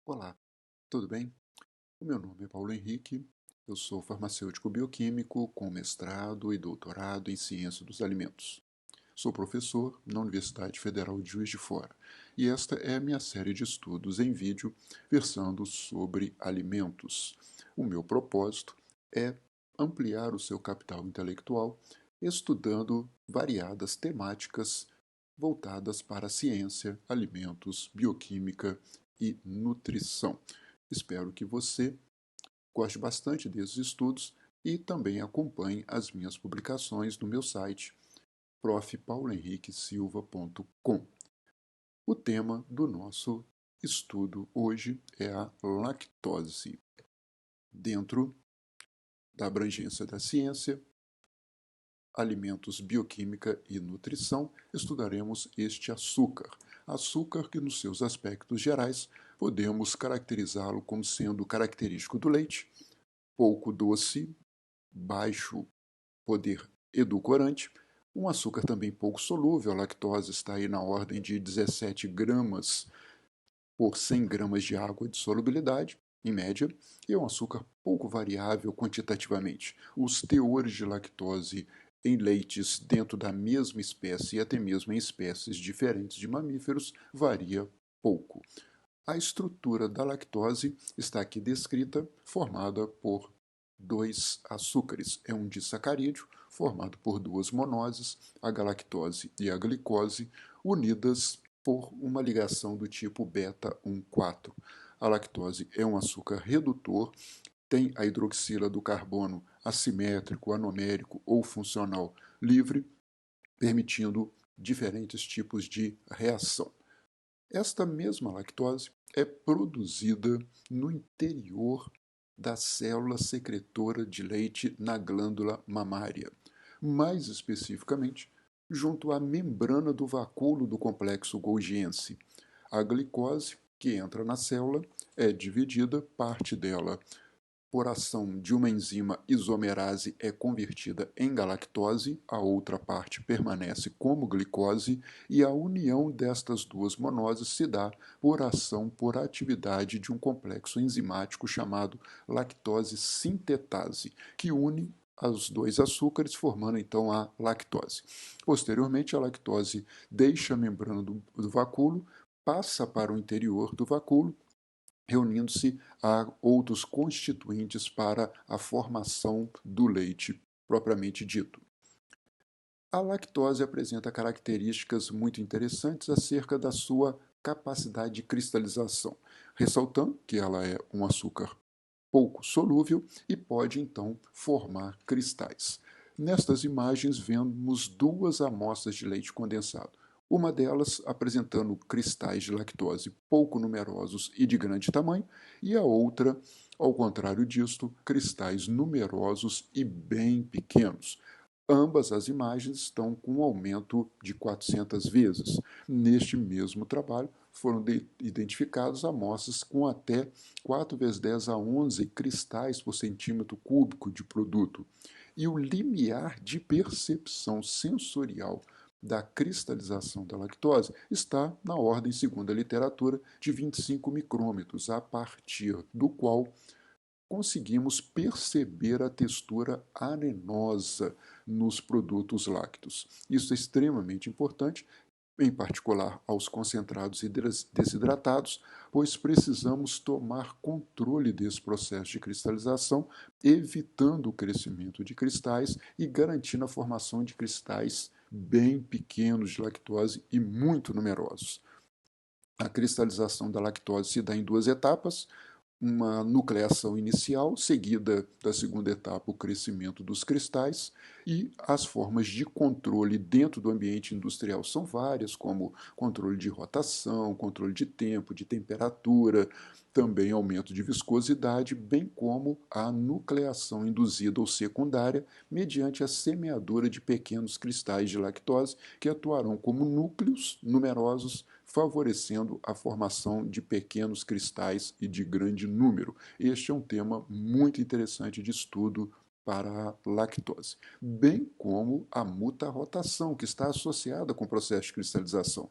Olá, tudo bem? O meu nome é Paulo Henrique, eu sou farmacêutico bioquímico com mestrado e doutorado em ciência dos alimentos. Sou professor na Universidade Federal de Juiz de Fora e esta é a minha série de estudos em vídeo versando sobre alimentos. O meu propósito é ampliar o seu capital intelectual estudando variadas temáticas voltadas para a ciência, alimentos, bioquímica e nutrição. Espero que você goste bastante desses estudos e também acompanhe as minhas publicações no meu site profpaulohenriquesilva.com. O tema do nosso estudo hoje é a lactose. Dentro da abrangência da ciência, alimentos, bioquímica e nutrição, estudaremos este açúcar. Açúcar que, nos seus aspectos gerais, podemos caracterizá-lo como sendo característico do leite, pouco doce, baixo poder edulcorante, um açúcar também pouco solúvel, a lactose está aí na ordem de 17 gramas por 100 gramas de água de solubilidade, em média, e é um açúcar pouco variável quantitativamente. Os teores de lactose em leites dentro da mesma espécie e até mesmo em espécies diferentes de mamíferos varia pouco. A estrutura da lactose está aqui descrita, formada por dois açúcares. É um disacarídeo formado por duas monoses, a galactose e a glicose, unidas por uma ligação do tipo beta-1,4. A lactose é um açúcar redutor, tem a hidroxila do carbono assimétrico, anomérico ou funcional livre, permitindo diferentes tipos de reação. Esta mesma lactose é produzida no interior da célula secretora de leite na glândula mamária, mais especificamente junto à membrana do vacúolo do complexo Golgiense. A glicose, que entra na célula, é dividida, parte dela por ação de uma enzima isomerase é convertida em galactose, a outra parte permanece como glicose e a união destas duas monoses se dá por ação por atividade de um complexo enzimático chamado lactose sintetase, que une os dois açúcares, formando então a lactose. Posteriormente, a lactose deixa a membrana do vacúolo, passa para o interior do vacúolo, reunindo-se a outros constituintes para a formação do leite propriamente dito. A lactose apresenta características muito interessantes acerca da sua capacidade de cristalização, ressaltando que ela é um açúcar pouco solúvel e pode então formar cristais. Nestas imagens vemos duas amostras de leite condensado, uma delas apresentando cristais de lactose pouco numerosos e de grande tamanho, e a outra, ao contrário disto, cristais numerosos e bem pequenos. Ambas as imagens estão com um aumento de 400 vezes. Neste mesmo trabalho, foram identificadas amostras com até 4 vezes 10 a 11 cristais por centímetro cúbico de produto. E o limiar de percepção sensorial da cristalização da lactose está na ordem, segundo a literatura, de 25 micrômetros, a partir do qual conseguimos perceber a textura arenosa nos produtos lácteos. Isso é extremamente importante, em particular aos concentrados desidratados, pois precisamos tomar controle desse processo de cristalização, evitando o crescimento de cristais e garantindo a formação de cristais bem pequenos de lactose e muito numerosos. A cristalização da lactose se dá em duas etapas: uma nucleação inicial, seguida da segunda etapa, o crescimento dos cristais, e as formas de controle dentro do ambiente industrial são várias, como controle de rotação, controle de tempo, de temperatura, também aumento de viscosidade, bem como a nucleação induzida ou secundária, mediante a semeadura de pequenos cristais de lactose que atuarão como núcleos numerosos, favorecendo a formação de pequenos cristais e de grande número. Este é um tema muito interessante de estudo para a lactose, bem como a mutarrotação, que está associada com o processo de cristalização.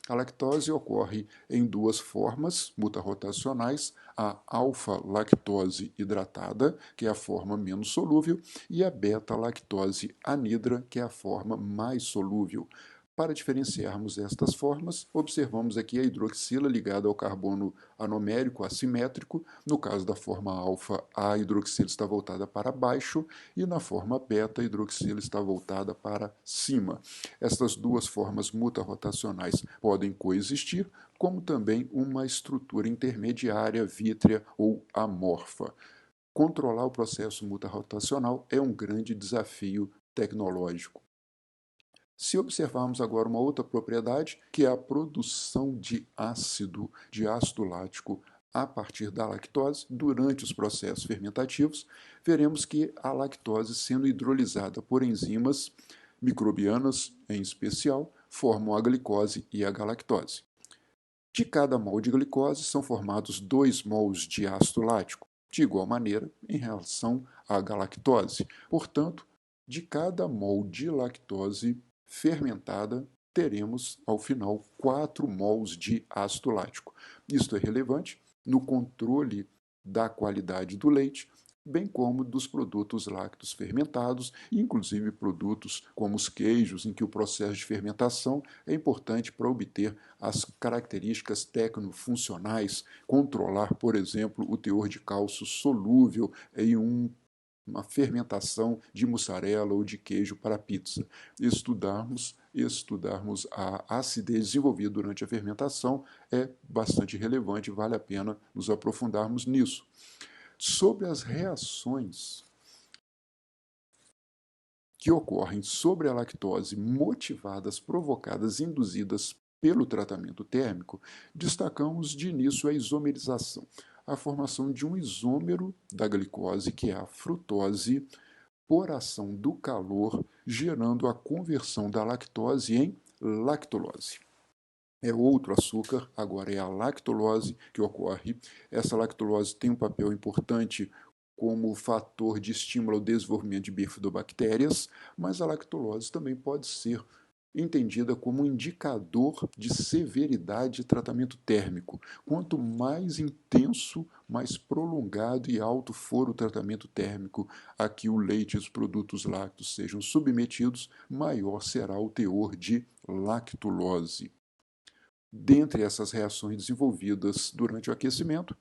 A lactose ocorre em duas formas mutarrotacionais, a alfa-lactose hidratada, que é a forma menos solúvel, e a beta-lactose anidra, que é a forma mais solúvel. Para diferenciarmos estas formas, observamos aqui a hidroxila ligada ao carbono anomérico assimétrico. No caso da forma alfa, a hidroxila está voltada para baixo e na forma beta, a hidroxila está voltada para cima. Estas duas formas mutarrotacionais podem coexistir, como também uma estrutura intermediária, vítrea ou amorfa. Controlar o processo mutarrotacional é um grande desafio tecnológico. Se observarmos agora uma outra propriedade, que é a produção de ácido lático a partir da lactose durante os processos fermentativos, veremos que a lactose, sendo hidrolisada por enzimas microbianas, em especial, formam a glicose e a galactose. De cada mol de glicose são formados 2 mols de ácido lático, de igual maneira em relação à galactose. Portanto, de cada mol de lactose fermentada, teremos, ao final, 4 mols de ácido lático. Isto é relevante no controle da qualidade do leite, bem como dos produtos lácteos fermentados, inclusive produtos como os queijos, em que o processo de fermentação é importante para obter as características tecnofuncionais, controlar, por exemplo, o teor de cálcio solúvel em uma fermentação de mussarela ou de queijo para pizza. Estudarmos a acidez desenvolvida durante a fermentação é bastante relevante, vale a pena nos aprofundarmos nisso. Sobre as reações que ocorrem sobre a lactose motivadas, provocadas, induzidas pelo tratamento térmico, destacamos de início a isomerização, a formação de um isômero da glicose, que é a frutose, por ação do calor, gerando a conversão da lactose em lactulose. É outro açúcar, agora é a lactulose que ocorre. Essa lactulose tem um papel importante como fator de estímulo ao desenvolvimento de bifidobactérias, mas a lactulose também pode ser entendida como um indicador de severidade de tratamento térmico. Quanto mais intenso, mais prolongado e alto for o tratamento térmico a que o leite e os produtos lácteos sejam submetidos, maior será o teor de lactulose. Dentre essas reações desenvolvidas durante o aquecimento,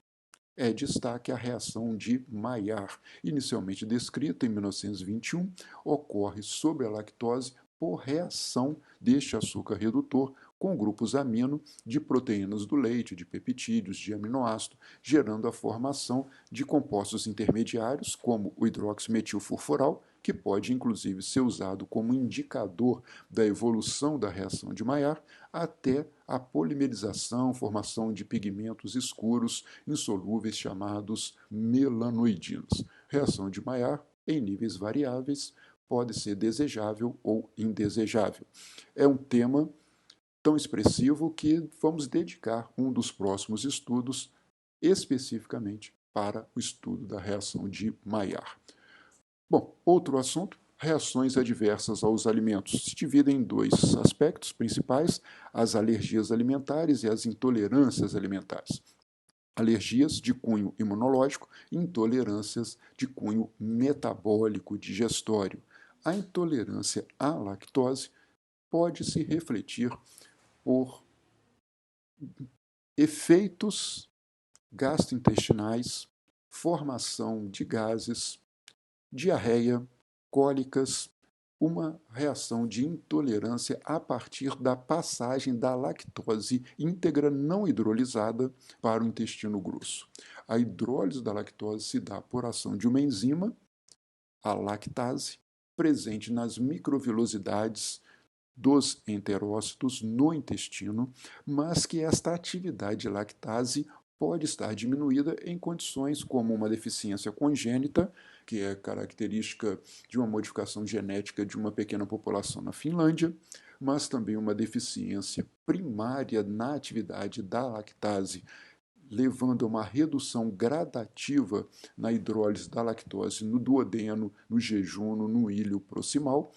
é destaque a reação de Maillard, inicialmente descrita em 1921, ocorre sobre a lactose por reação deste açúcar redutor com grupos amino de proteínas do leite, de peptídeos, de aminoácido, gerando a formação de compostos intermediários, como o hidroximetilfurfural, que pode inclusive ser usado como indicador da evolução da reação de Maillard, até a polimerização, formação de pigmentos escuros insolúveis chamados melanoidinos. Reação de Maillard, em níveis variáveis, pode ser desejável ou indesejável. É um tema tão expressivo que vamos dedicar um dos próximos estudos especificamente para o estudo da reação de Maillard. Bom, outro assunto, reações adversas aos alimentos. Se dividem em dois aspectos principais, as alergias alimentares e as intolerâncias alimentares. Alergias de cunho imunológico e intolerâncias de cunho metabólico digestório. A intolerância à lactose pode se refletir por efeitos gastrointestinais, formação de gases, diarreia, cólicas, uma reação de intolerância a partir da passagem da lactose íntegra não hidrolisada para o intestino grosso. A hidrólise da lactose se dá por ação de uma enzima, a lactase, presente nas microvilosidades dos enterócitos no intestino, mas que esta atividade de lactase pode estar diminuída em condições como uma deficiência congênita, que é característica de uma modificação genética de uma pequena população na Finlândia, mas também uma deficiência primária na atividade da lactase levando a uma redução gradativa na hidrólise da lactose no duodeno, no jejuno, no ilho proximal,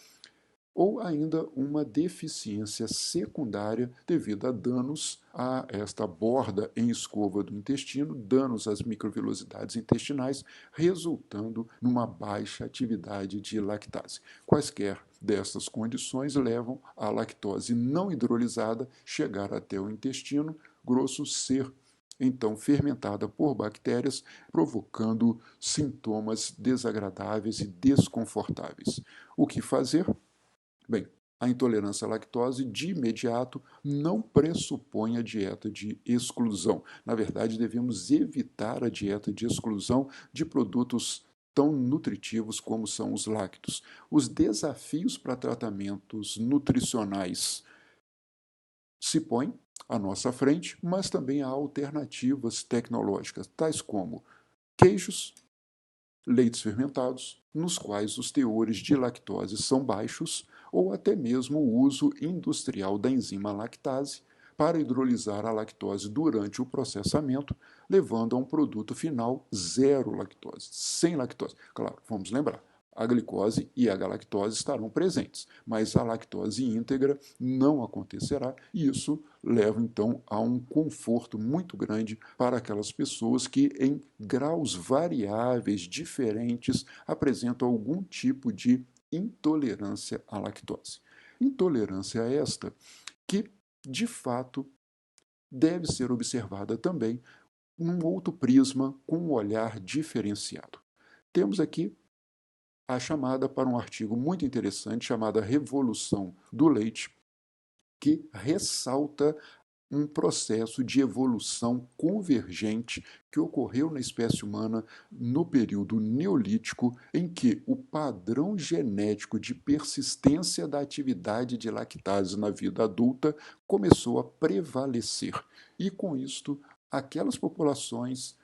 ou ainda uma deficiência secundária devido a danos a esta borda em escova do intestino, danos às microvilosidades intestinais, resultando numa baixa atividade de lactase. Quaisquer dessas condições levam a lactose não hidrolisada chegar até o intestino grosso, ser então fermentada por bactérias, provocando sintomas desagradáveis e desconfortáveis. O que fazer? Bem, a intolerância à lactose, de imediato, não pressupõe a dieta de exclusão. Na verdade, devemos evitar a dieta de exclusão de produtos tão nutritivos como são os lácteos. Os desafios para tratamentos nutricionais se põem à nossa frente, mas também há alternativas tecnológicas, tais como queijos, leites fermentados, nos quais os teores de lactose são baixos, ou até mesmo o uso industrial da enzima lactase para hidrolisar a lactose durante o processamento, levando a um produto final zero lactose, sem lactose. Claro, vamos lembrar, a glicose e a galactose estarão presentes, mas a lactose íntegra não acontecerá, e isso leva então a um conforto muito grande para aquelas pessoas que, em graus variáveis diferentes, apresentam algum tipo de intolerância à lactose. Intolerância esta que, de fato, deve ser observada também num outro prisma, com um olhar diferenciado. Temos aqui a chamada para um artigo muito interessante chamado Revolução do Leite, que ressalta um processo de evolução convergente que ocorreu na espécie humana no período neolítico, em que o padrão genético de persistência da atividade de lactase na vida adulta começou a prevalecer. E com isto, aquelas populações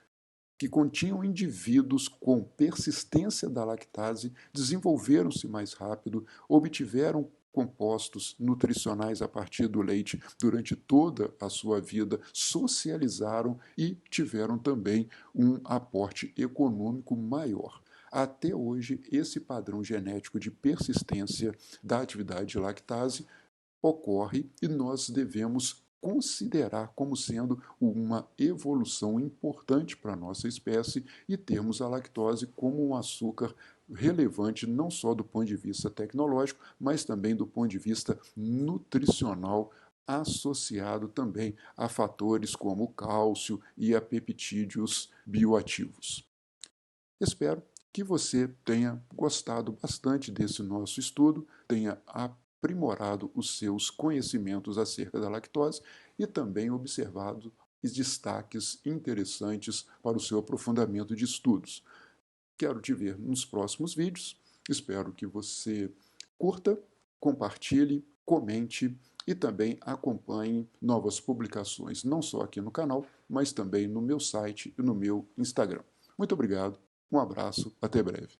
que continham indivíduos com persistência da lactase desenvolveram-se mais rápido, obtiveram compostos nutricionais a partir do leite durante toda a sua vida, socializaram e tiveram também um aporte econômico maior. Até hoje, esse padrão genético de persistência da atividade de lactase ocorre e nós devemos considerar como sendo uma evolução importante para a nossa espécie e termos a lactose como um açúcar relevante não só do ponto de vista tecnológico, mas também do ponto de vista nutricional, associado também a fatores como o cálcio e a peptídeos bioativos. Espero que você tenha gostado bastante desse nosso estudo, tenha aprimorado os seus conhecimentos acerca da lactose e também observado os destaques interessantes para o seu aprofundamento de estudos. Quero te ver nos próximos vídeos. Espero que você curta, compartilhe, comente e também acompanhe novas publicações, não só aqui no canal, mas também no meu site e no meu Instagram. Muito obrigado, um abraço, até breve.